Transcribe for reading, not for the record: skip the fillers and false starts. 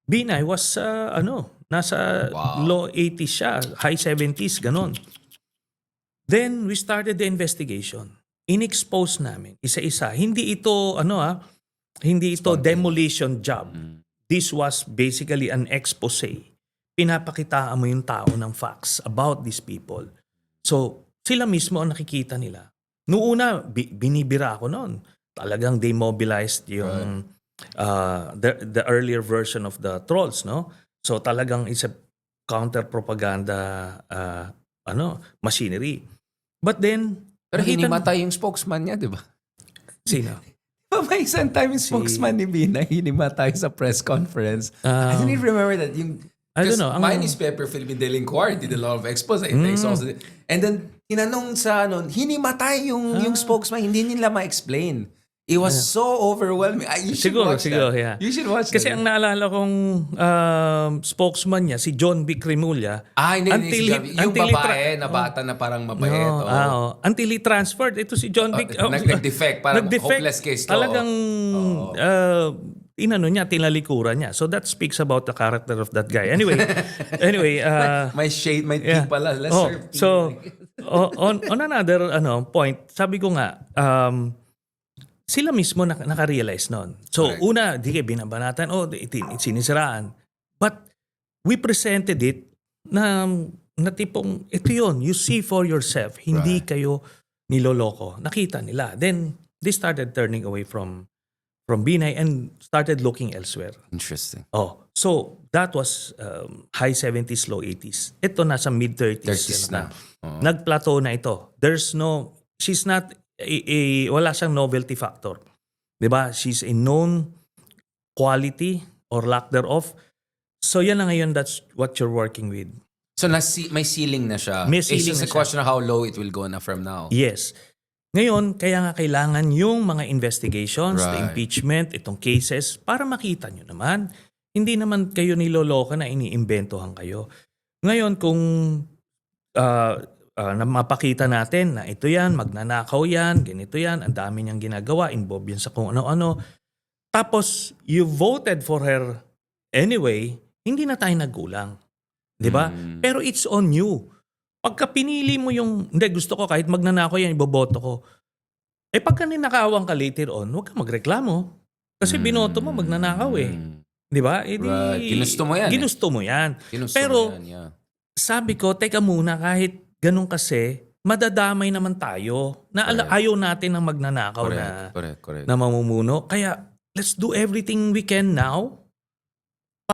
Binay was, nasa Wow. low 80s siya, high 70s, ganon. Then, we started the investigation. In-expose namin, isa-isa. Hindi ito, hindi ito Spontaneous. demolition job. This was basically an expose. Pinapakitaan mo yung tao ng facts about these people. So, sila mismo ang nakikita nila. Noong una, binibira ako noon. Talagang they mobilized yung the earlier version of the trolls, no? So talagang it's a counter-propaganda machinery. But then, Pero nakita- hinimatay yung spokesman niya, di ba? Sino? May isang time yung spokesman ni Binay, hinimatay sa press conference. I don't even remember that. I don't know. Mine is Pepper Philippine Daily Inquirer, did a lot of expose. And then, tinanong sa hinimatay yung spokesman, hindi nila ma-explain. It was so overwhelming. You should watch that. Yeah. You should watch Kasi that. ang naalala kong spokesman niya, si John B. Cremulya. Hindi. Yung until he babae na bata na parang mabait. Until he transferred, ito si John B. Nag-defect, parang hopeless case to. Talagang tinalikuran niya. So that speaks about the character of that guy. Anyway, may shade, may tea pala. So on another point, sabi ko nga, sila mismo naka-realize noon. So Correct. una, di kayo binabanatan, sinisiraan. But we presented it na tipong, ito yun, you see for yourself. Hindi kayo niloloko. Nakita nila. Then they started turning away from Binay and started looking elsewhere. Interesting. So that was high 70s, low 80s. Ito nasa mid 30s na. Nag-plateau na ito. She's not wala siyang novelty factor. 'Di ba? She's a known quality or lack thereof. So yan na ngayon, that's what you're working with. So may ceiling na siya. May It's ceiling just na a siya. question of how low it will go na from now. Yes. Ngayon, kaya nga kailangan yung mga investigations, the Right. impeachment, itong cases, para makita nyo naman. Hindi naman kayo niloloko na iniimbentohan kayo. Ngayon, kung na mapakita natin na ito yan, magnanakaw yan, ganito yan, ang dami niyang ginagawa, involved yan sa kung ano-ano. Tapos, you voted for her anyway, hindi na tayo nagkulang. Di ba? Pero it's on you. Pagka pinili mo yung, hindi, gusto ko kahit magnanakaw yan, iboboto ko. Pagka ninakawan ka later on, huwag ka magreklamo. Kasi binoto mo, magnanakaw Di ba? Right. Ginusto mo yan. Ginusto mo yan. Ginusto Pero, mo yan, yeah. sabi ko, teka muna, kahit ganun kasi, madadamay naman tayo na ayaw natin ng magnanakaw Correct. na mamumuno. Kaya, let's do everything we can now